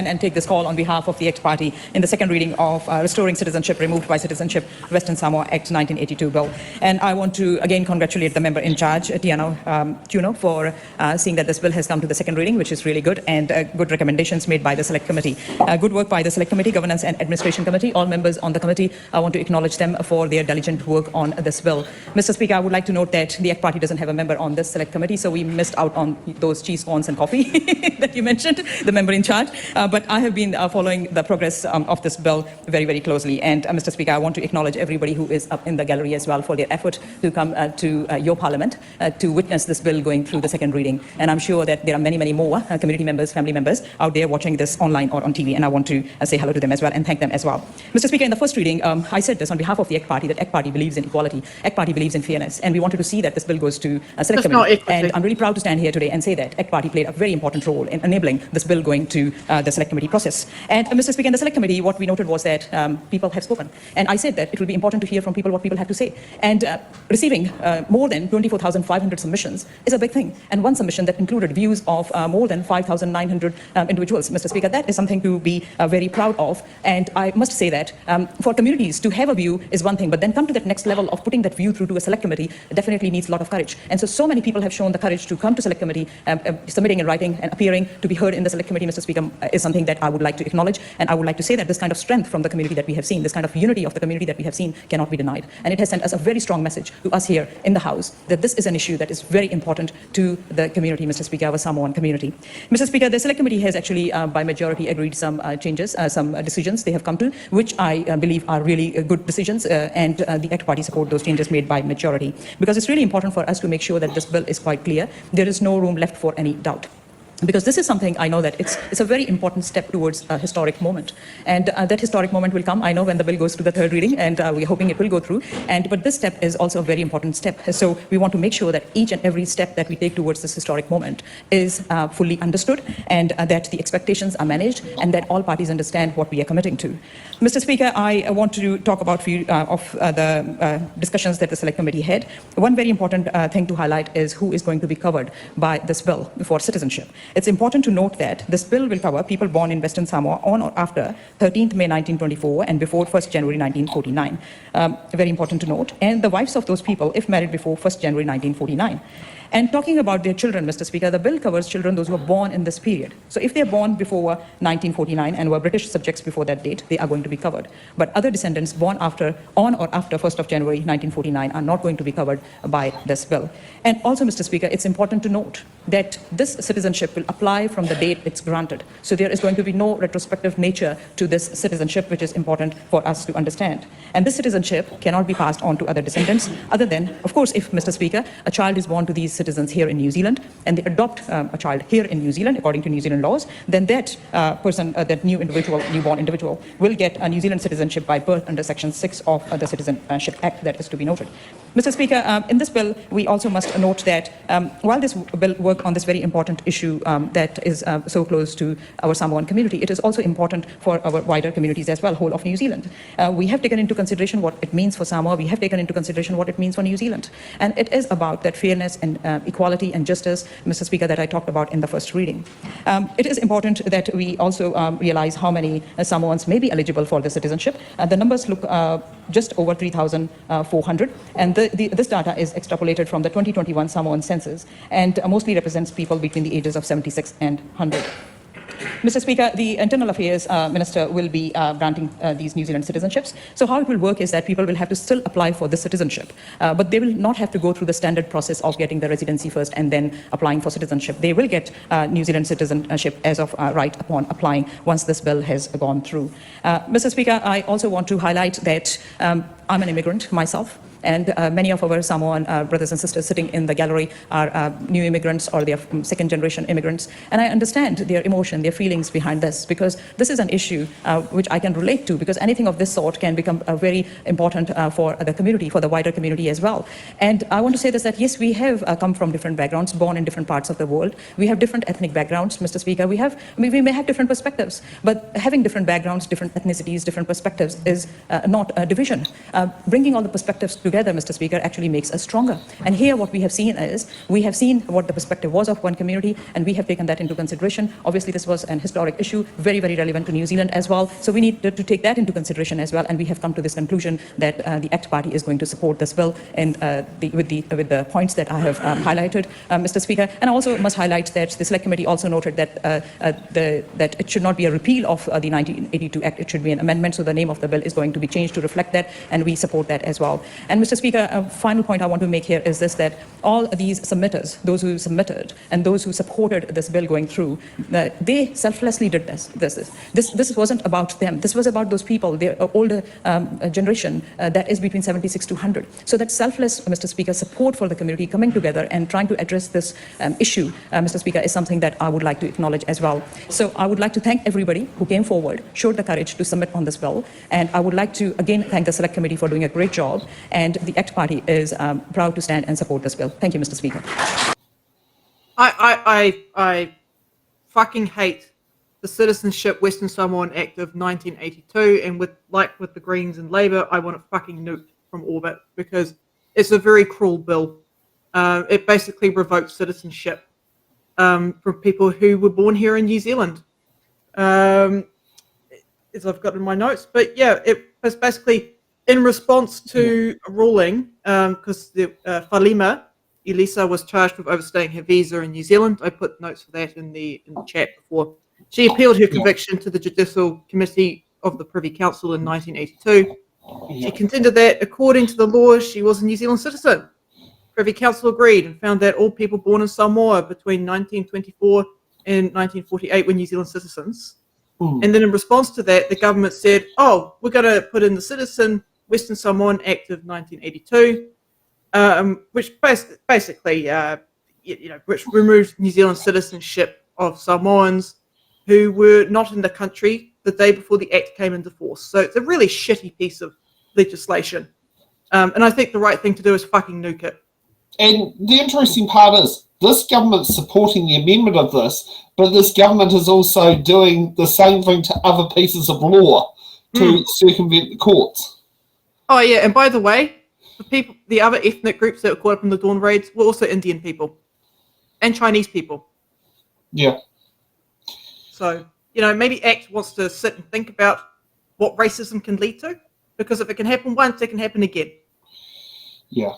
stand and take this call on behalf of the ACT Party in the second reading of Restoring Citizenship, Removed by Citizenship, Western Samoa Act 1982 bill. And I want to again congratulate the member in charge, Tiano Tuno, for seeing that this bill has come to the second reading, which is really good, and good recommendations made by the Select Committee. Good work by the Select Committee, Governance and Administration Committee. All members on the committee, I want to acknowledge them for their diligent work on this bill. Mr. Speaker, I would like to note that the ACT Party doesn't have a member on this Select Committee, so we missed out on those cheese scones and coffee that you mentioned, the member in charge. But I have been following the progress of this bill very, very closely. And Mr. Speaker, I want to acknowledge everybody who is up in the gallery as well for their effort to come to your parliament to witness this bill going through the second reading. And I'm sure that there are many, many more community members, family members out there watching this online or on TV. And I want to say hello to them as well and thank them as well. Mr. Speaker, in the first reading, I said this on behalf of the ACT Party, that ACT Party believes in equality. ACT Party believes in fairness. And we wanted to see that this bill goes to Select Committee. And I'm really proud to stand here today and say that ACT Party played a very important role in enabling this bill going to the Select Committee process. And Mr. Speaker, in the Select Committee, what we noted was that people have spoken. And I said that it will be important to hear from people what people have to say. And receiving more than 24,500 submissions is a big thing. And one submission that included views of more than 5,900 individuals, Mr. Speaker, that is something to be very proud of. And I must say that for communities to have a view is one thing, but then come to that next level of putting that view through to a Select Committee definitely needs a lot of courage. And so many people have shown the courage to come to Select Committee, submitting in writing and appearing to be heard in the Select Committee, Mr. Speaker, is something that I would like to acknowledge. And I would like to say that this kind of strength from the community that we have seen, this kind of unity of the community that we have seen cannot be denied. And it has sent us a very strong message to us here in the House that this is an issue that is very important to the community, Mr. Speaker, our Samoan community. Mr. Speaker, the Select Committee has actually by majority agreed some changes, some decisions they have come to, which I believe are really good decisions, and the ACT Party support those changes made by majority. Because it's really important for us to make sure that this bill is quite clear. There is no room left for any doubt. Because this is something I know that it's a very important step towards a historic moment. And that historic moment will come, I know, when the bill goes to the third reading, and we're hoping it will go through. But this step is also a very important step. So we want to make sure that each and every step that we take towards this historic moment is fully understood, and that the expectations are managed, and that all parties understand what we are committing to. Mr. Speaker, I want to talk about a few of the discussions that the Select Committee had. One very important thing to highlight is who is going to be covered by this bill for citizenship. It's important to note that this bill will cover people born in Western Samoa on or after 13th May 1924 and before 1st January 1949. Very important to note. And the wives of those people if married before 1st January 1949. And talking about their children, Mr. Speaker, the bill covers children, those who were born in this period. So if they're born before 1949 and were British subjects before that date, they are going to be covered. But other descendants born on or after 1st of January 1949 are not going to be covered by this bill. And also, Mr. Speaker, it's important to note that this citizenship will apply from the date it's granted. So there is going to be no retrospective nature to this citizenship, which is important for us to understand. And this citizenship cannot be passed on to other descendants, other than, of course, if, Mr. Speaker, a child is born to these citizens here in New Zealand, and they adopt a child here in New Zealand according to New Zealand laws, then that person, that newborn individual, will get a New Zealand citizenship by birth under Section 6 of the Citizenship Act. That is to be noted. Mr. Speaker, in this bill, we also must note that while this bill works on this very important issue that is so close to our Samoan community, it is also important for our wider communities as well, whole of New Zealand. We have taken into consideration what it means for Samoa. We have taken into consideration what it means for New Zealand. And it is about that fairness and equality and justice, Mr. Speaker, that I talked about in the first reading. It is important that we also realize how many Samoans may be eligible for the citizenship. The numbers look just over 3,400, and this data is extrapolated from the 2021 Samoan census and mostly represents people between the ages of 76 and 100. Mr. Speaker, the Internal Affairs Minister will be granting these New Zealand citizenships. So how it will work is that people will have to still apply for this citizenship, but they will not have to go through the standard process of getting the residency first and then applying for citizenship. They will get New Zealand citizenship as of right upon applying once this bill has gone through. Mr. Speaker, I also want to highlight that I'm an immigrant myself. And many of our Samoan brothers and sisters sitting in the gallery are new immigrants or they are second-generation immigrants. And I understand their emotion, their feelings behind this, because this is an issue which I can relate to, because anything of this sort can become very important for the community, for the wider community as well. And I want to say this, that yes, we have come from different backgrounds, born in different parts of the world. We have different ethnic backgrounds, Mr. Speaker. We may have different perspectives, but having different backgrounds, different ethnicities, different perspectives is not a division. Bringing all the perspectives together together, Mr. Speaker, actually makes us stronger. And here what we have seen is, we have seen what the perspective was of one community, and we have taken that into consideration. Obviously, this was an historic issue, very, very relevant to New Zealand as well. So we need to take that into consideration as well. And we have come to this conclusion that the ACT Party is going to support this bill and with the points that I have highlighted, Mr. Speaker. And I also must highlight that the Select Committee also noted that that it should not be a repeal of the 1982 Act. It should be an amendment. So the name of the bill is going to be changed to reflect that, and we support that as well. And Mr. Speaker, a final point I want to make here is this, that all these submitters, those who submitted and those who supported this bill going through, they selflessly did this. This wasn't about them. This was about those people, the older generation that is between 76 to 100. So that selfless, Mr. Speaker, support for the community coming together and trying to address this issue, Mr. Speaker, is something that I would like to acknowledge as well. So I would like to thank everybody who came forward, showed the courage to submit on this bill, and I would like to again thank the Select Committee for doing a great job, and the ACT Party is proud to stand and support this bill. Thank you, Mr. Speaker. I fucking hate the Citizenship Western Samoan Act of 1982, and with the Greens and Labour, I want it fucking nuked from orbit because it's a very cruel bill. It basically revokes citizenship from people who were born here in New Zealand, as I've got in my notes. But yeah, it was basically in response to a ruling, because the Falima Elisa was charged with overstaying her visa in New Zealand. I put notes for that in the chat before. She appealed her conviction to the Judicial Committee of the Privy Council in 1982. She contended that, according to the law, she was a New Zealand citizen. Privy Council agreed and found that all people born in Samoa between 1924 and 1948 were New Zealand citizens. And then in response to that, the government said, oh, we're going to put in the Citizen Western Samoan Act of 1982, which basically, which removed New Zealand citizenship of Samoans who were not in the country the day before the Act came into force. So it's a really shitty piece of legislation. And I think the right thing to do is fucking nuke it. And the interesting part is, this government's supporting the amendment of this, but this government is also doing the same thing to other pieces of law to circumvent the courts. Oh yeah, and by the way, the other ethnic groups that were caught up in the Dawn raids were also Indian people and Chinese people. Yeah. So, maybe ACT wants to sit and think about what racism can lead to, because if it can happen once, it can happen again. Yeah.